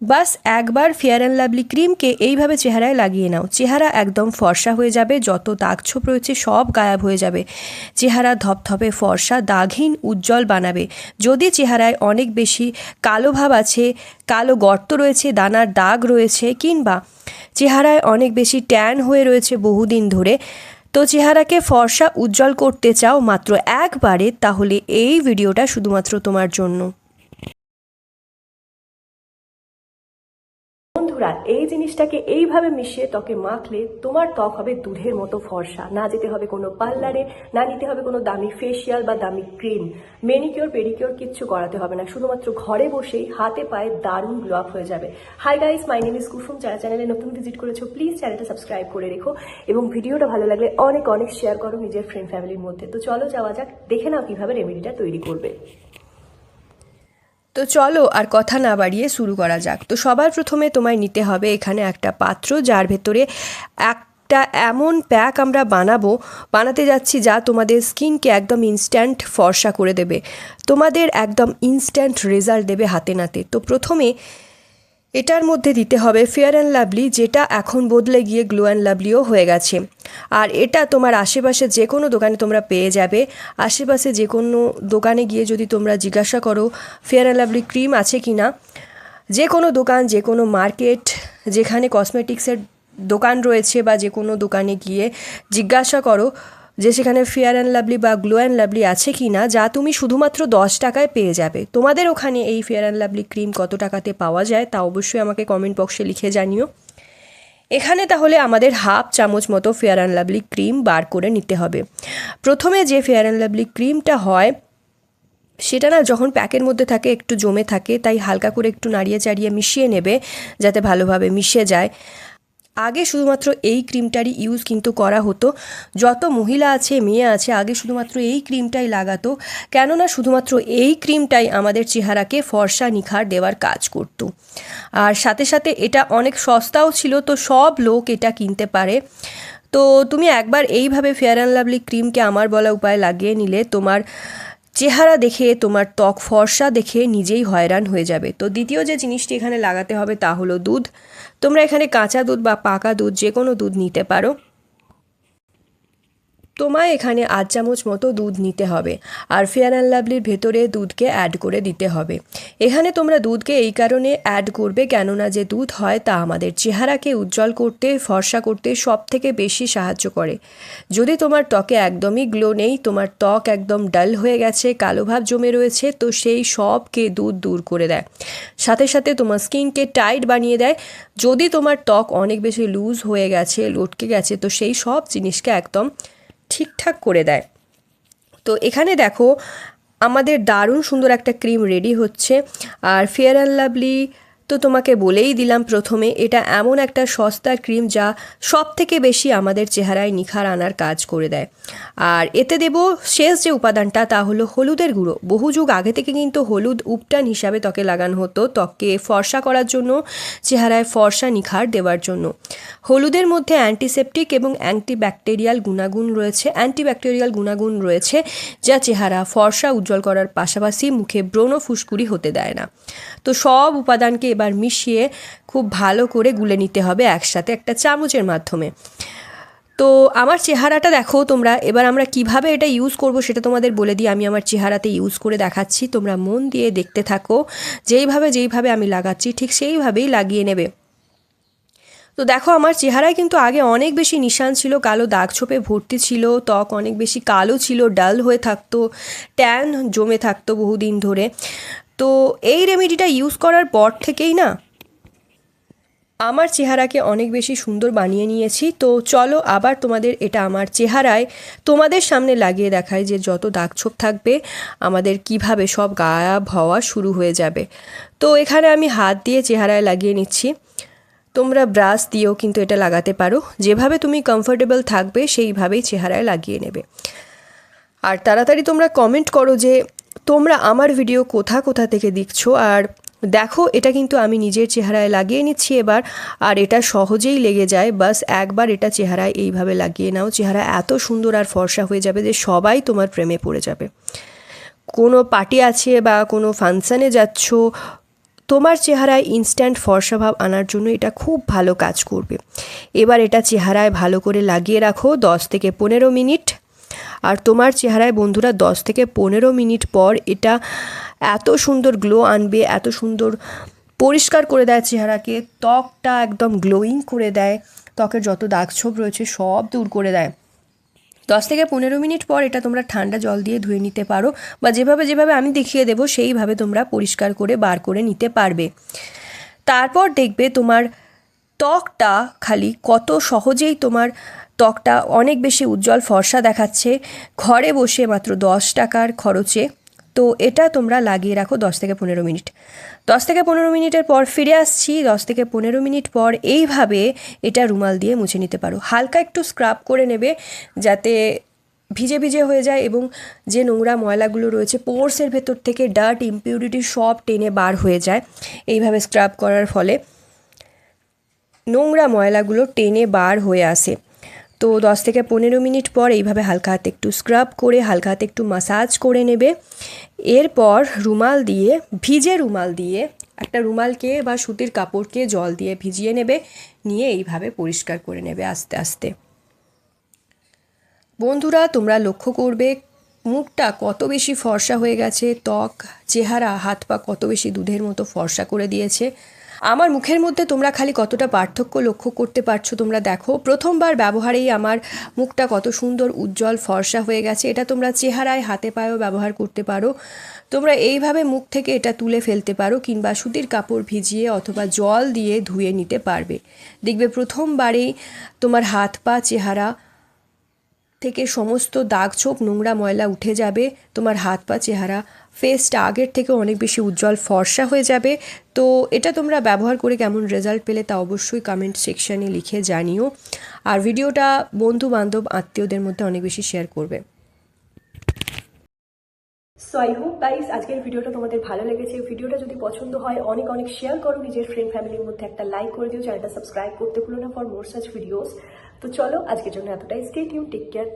বাস একবার fair and lovely ক্রিমকে এইভাবে চেহারায় লাগিয়ে নাও, চেহারা একদম ফর্সা হয়ে যাবে, যত দাগছোপ রয়েছে সব গায়েব হয়ে যাবে, চেহারা ধপধপে ফর্সা দাগহীন উজ্জ্বল বানাবে। যদি চেহারায় অনেক বেশি কালো ভাব আছে, কালো গর্ত রয়েছে, দানার দাগ রয়েছে, কিংবা চেহারায় অনেক বেশি ট্যান হয়ে রয়েছে বহুদিন ধরে, তো চেহারাকে ফর্সা উজ্জ্বল করতে চাও মাত্র একবারে, তাহলে এই ভিডিওটা শুধুমাত্র তোমার জন্য। বন্ধুরা, এই জিনিসটাকে এইভাবে মিশিয়ে ত্বকে মাখলে তোমার ত্বক হবে দুধের মতো ফর্সা। না যেতে হবে কোনো পার্লারে, না নিতে হবে কোনো দামি ফেসিয়াল বা দামি ক্রিম, মেনিকিওর পেডিকিওর কিচ্ছু করাতে হবে না, শুধুমাত্র ঘরে বসেই হাতে পায়ে দারুণ গ্লো আপ হয়ে যাবে। Hi guys, my name is Kusum. যারা চ্যানেলে নতুন ভিজিট করেছো প্লিজ চ্যানেলটা সাবস্ক্রাইব করে রেখো এবং ভিডিওটা ভালো লাগলে অনেক অনেক শেয়ার করো নিজের ফ্রেন্ড ফ্যামিলির মধ্যে। তো চলো যাওয়া যাক, দেখে নাও কিভাবে রেমেডিটা তৈরি করবে। তো চলো আর কথা না বাড়িয়ে শুরু করা যাক। তো সবার প্রথমে তোমায় নিতে হবে এখানে একটা পাত্র, যার ভেতরে একটা এমন প্যাক আমরা বানাতে যাচ্ছি যা তোমাদের স্কিনকে একদম ইনস্ট্যান্ট ফর্সা করে দেবে, তোমাদের একদম ইনস্ট্যান্ট রেজাল্ট দেবে হাতে নাতে। তো প্রথমে এটার মধ্যে দিতে হবে ফেয়ার অ্যান্ড লাভলি, যেটা এখন বদলে গিয়ে গ্লো অ্যান্ড লাভলিও হয়ে গেছে। আর এটা তোমার আশেপাশে যে কোনো দোকানে তোমরা পেয়ে যাবে। আশেপাশে যে কোনো দোকানে গিয়ে যদি তোমরা জিজ্ঞাসা করো ফেয়ার অ্যান্ড লাভলি ক্রিম আছে কি না, যে কোনো দোকান, যে কোনো মার্কেট, যেখানে কসমেটিক্সের দোকান রয়েছে বা যে কোনো দোকানে গিয়ে জিজ্ঞাসা করো যে সেখানে ফেয়ার অ্যান্ড লাভলি বা গ্লো অ্যান্ড লাভলি আছে কি না, যা তুমি শুধুমাত্র 10 টাকায় পেয়ে যাবে। তোমাদের ওখানে এই ফেয়ার অ্যান্ড লাভলি ক্রিম কত টাকাতে পাওয়া যায় তা অবশ্যই আমাকে কমেন্ট বক্সে লিখে জানিও। এখানে তাহলে আমাদের হাফ চামচ মতো ফেয়ার অ্যান্ড লাভলি ক্রিম বার করে নিতে হবে। প্রথমে যে ফেয়ার অ্যান্ড লাভলি ক্রিমটা হয় সেটা না যখন প্যাকের মধ্যে থাকে একটু জমে থাকে, তাই হালকা করে একটু নাড়িয়ে চাড়িয়ে মিশিয়ে নেবে যাতে ভালোভাবে মিশে যায়। আগে শুধুমাত্র এই ক্রিমটারই ইউজ কিন্তু করা হতো, যত মহিলা আছে মেয়ে আছে আগে শুধুমাত্র এই ক্রিমটাই লাগাতো, কেননা শুধুমাত্র এই ক্রিমটাই আমাদের চেহারাকে ফর্সা নিখার দেওয়ার কাজ করতো। আর সাথে সাথে এটা অনেক সস্তাও ছিল, তো সব লোক এটা কিনতে পারে। তো তুমি একবার এইভাবে ফেয়ার অ্যান্ড লাভলি ক্রিমকে আমার বলা উপায় লাগিয়ে নিলে তোমার চেহারা দেখে, তোমার ত্বক ফর্সা দেখে নিজেই হয়রান হয়ে যাবে। তো দ্বিতীয় যে জিনিসটি এখানে লাগাতে হবে তা হলো দুধ। তোমরা এখানে কাঁচা দুধ বা পাকা দুধ যে কোনো দুধ নিতে পারো। তোমায় এখানে 8 চামচ মতো দুধ নিতে হবে আর ফেয়ার অ্যান্ড লাভলির ভেতরে দুধকে অ্যাড করে দিতে হবে। এখানে তোমরা দুধকে এই কারণে অ্যাড করবে কেননা যে দুধ হয় তা আমাদের চেহারাকে উজ্জ্বল করতে, ফর্সা করতে সব থেকে বেশি সাহায্য করে। যদি তোমার ত্বকে একদমই গ্লো নেই, তোমার ত্বক একদম ডাল হয়ে গেছে, কালো ভাব জমে রয়েছে, তো সেই সবকে দুধ দূর করে দেয়। সাথে সাথে তোমার স্কিনকে টাইট বানিয়ে দেয়। যদি তোমার ত্বক অনেক বেশি লুজ হয়ে গেছে, লটকে গেছে, তো সেই সব জিনিসকে একদম ঠিকঠাক করে দেয়। তো এখানে দেখো আমাদের দারুণ সুন্দর একটা ক্রিম রেডি হচ্ছে। আর ফেয়ার অ্যান্ড লাভলি তো তোমাকে বলেই দিলাম প্রথমে, এটা এমন একটা সস্তা ক্রিম যা সব থেকে বেশি আমাদের চেহারায় নিখার আনার কাজ করে দেয়। আর এতে দেব শেষ যে উপাদানটা তা হলো হলুদের গুঁড়ো। বহু যুগ আগে থেকে কিন্তু হলুদ উপটান হিসাবে ত্বকে লাগানো হতো, ত্বককে ফর্সা করার জন্য, চেহারায় ফর্সা নিখার দেওয়ার জন্য। হলুদের মধ্যে অ্যান্টিসেপটিক এবং অ্যান্টিব্যাকটেরিয়াল গুণাগুণ রয়েছে যা চেহারা ফর্সা উজ্জ্বল করার পাশাপাশি মুখে ব্রণ ফুসকুড়ি হতে দেয় না। তো সব উপাদানকে এবার মিশিয়ে খুব ভালো করে গুলে নিতে হবে একসাথে একটা চামচের মাধ্যমে। তো আমার চেহারাটা দেখো তোমরা, এবার আমরা কিভাবে এটা ইউজ করব সেটা তোমাদের বলে দিই। আমি আমার চেহারাতে ইউজ করে দেখাচ্ছি, তোমরা মন দিয়ে দেখতে থাকো। যেইভাবে আমি লাগাচ্ছি ঠিক সেইভাবেই লাগিয়ে নেবে। তো দেখো আমার চেহারায় কিন্তু আগে অনেক বেশি নিশান ছিল, কালো দাগ ছোপে ভর্তি ছিল, ত্বক অনেক বেশি কালো ছিল, ডাল হয়ে থাকতো, ট্যান জমে থাকতো বহুদিন ধরে। তো এই রেমেডিটা ইউজ করার পর থেকেই না আমার চেহারাকে অনেক বেশি সুন্দর বানিয়ে নিয়েছি। তো চলো আবার তোমাদের এটা আমার চেহারায় তোমাদের সামনে লাগিয়ে দেখাই যে যত দাগছোপ থাকবে আমাদের কিভাবে সব গায়েব হওয়া শুরু হয়ে যাবে। তো এখানে আমি হাত দিয়ে চেহারায় লাগিয়ে নিচ্ছি, তোমরা ব্রাশ দিয়েও কিন্তু এটা লাগাতে পারো, যেভাবে তুমি কমফোর্টেবল থাকবে সেইভাবেই চেহারায় লাগিয়ে নেবে। আর তাড়াতাড়ি তোমরা কমেন্ট করো যে তোমরা আমার ভিডিও কোথা থেকে দেখছো। আর দেখো এটা কিন্তু আমি নিজের চেহারায় লাগিয়ে নিচ্ছি এবার, আর এটা সহজেই লেগে যায়। বাস একবার এটা চেহারায় এইভাবে লাগিয়ে নাও, চেহারা এত সুন্দর আর ফর্সা হয়ে যাবে যে সবাই তোমার প্রেমে পড়ে যাবে। কোনো পার্টি আছে বা কোনো ফাংশানে যাচ্ছ, তোমার চেহারায় ইনস্ট্যান্ট ফর্সা ভাব আনার জন্য এটা খুব ভালো কাজ করবে। এবার এটা চেহারায় ভালো করে লাগিয়ে রাখো 10 থেকে 15 মিনিট। আর তোমার চেহারায় বন্ধুরা 10 থেকে 15 মিনিট পর এটা এত সুন্দর গ্লো আনবে, এত সুন্দর পরিষ্কার করে দেয় চেহারাকে, ত্বকটা একদম গ্লোয়িং করে দেয়, ত্বকের যত দাগ ছোপ রয়েছে সব দূর করে দেয়। 10 থেকে 15 মিনিট পর এটা তোমরা ঠান্ডা জল দিয়ে ধুয়ে নিতে পারো, বা যেভাবে আমি দেখিয়ে দেবো সেইভাবে তোমরা পরিষ্কার করে বার করে নিতে পারবে। তারপর দেখবে তোমার ত্বকটা খালি কত সহজেই তোমার ত্বকটা অনেক বেশি উজ্জ্বল ফর্সা দেখাচ্ছে ঘরে বসে মাত্র 10 টাকার খরচে। তো এটা তোমরা লাগিয়ে রাখো 10 থেকে 15 মিনিট। 10 থেকে 15 মিনিটের পর ফিরে আসছি। 10 থেকে 15 মিনিট পর এইভাবে এটা রুমাল দিয়ে মুছে নিতে পারো। হালকা একটু স্ক্রাব করে নেবে যাতে ভিজে ভিজে হয়ে যায় এবং যে নোংরা ময়লাগুলো রয়েছে পোরসের ভেতর থেকে ডার্ট ইমপিউরিটি সব টেনে বার হয়ে যায়। এইভাবে স্ক্রাব করার ফলে নোংরা ময়লাগুলো টেনে বার হয়ে আসে। তো 10 থেকে 15 মিনিট পর এইভাবে হালকা হাতে একটু স্ক্রাব করে হালকা হাতে একটু মাসাজ করে নেবে। এরপর রুমাল দিয়ে, ভিজে রুমাল দিয়ে, একটা রুমালকে বা সুতির কাপড়কে জল দিয়ে ভিজিয়ে নেবে, নিয়ে এইভাবে পরিষ্কার করে নেবে আস্তে আস্তে। বন্ধুরা তোমরা লক্ষ্য করবে মুখটা কত বেশি ফর্সা হয়ে গেছে, ত্বক, চেহারা, হাত পা কত বেশি দুধের মতো ফর্সা করে দিয়েছে। আমার মুখের মধ্যে তোমরা খালি কতটা পার্থক্য লক্ষ্য করতে পারছো তোমরা দেখো। প্রথমবার ব্যবহারেই আমার মুখটা কত সুন্দর উজ্জ্বল ফর্সা হয়ে গেছে। এটা তোমরা চেহারায়, হাতে পায়েও ব্যবহার করতে পারো। তোমরা এইভাবে মুখ থেকে এটা তুলে ফেলতে পারো কিংবা সুতির কাপড় ভিজিয়ে অথবা জল দিয়ে ধুয়ে নিতে পারবে। দেখবে প্রথমবারেই তোমার হাত পা, চেহারা থেকে সমস্ত দাগ ছোপ, নোংরা ময়লা উঠে যাবে। তোমার হাত পা, চেহারা, ফেসটা আগের থেকে অনেক বেশি উজ্জ্বল ফর্সা হয়ে যাবে। তো এটা তোমরা ব্যবহার করে কেমন রেজাল্ট পেলে তা অবশ্যই কমেন্ট সেকশানে লিখে জানিও। আর ভিডিওটা বন্ধু বান্ধব আত্মীয়দের মধ্যে অনেক বেশি শেয়ার করবে। সো আই হোপ গাইস আজকের ভিডিওটা তোমাদের ভালো লেগেছে। ভিডিওটা যদি পছন্দ হয় অনেক অনেক শেয়ার করো, নিজের ফ্রেন্ড ফ্যামিলির মধ্যে একটা লাইক করে দিও, চ্যানেলটা সাবস্ক্রাইব করতে ভুলো না ফর মোর সাচ ভিডিওস। তো চলো আজকের জন্য এতটাই। Stay tune, take care.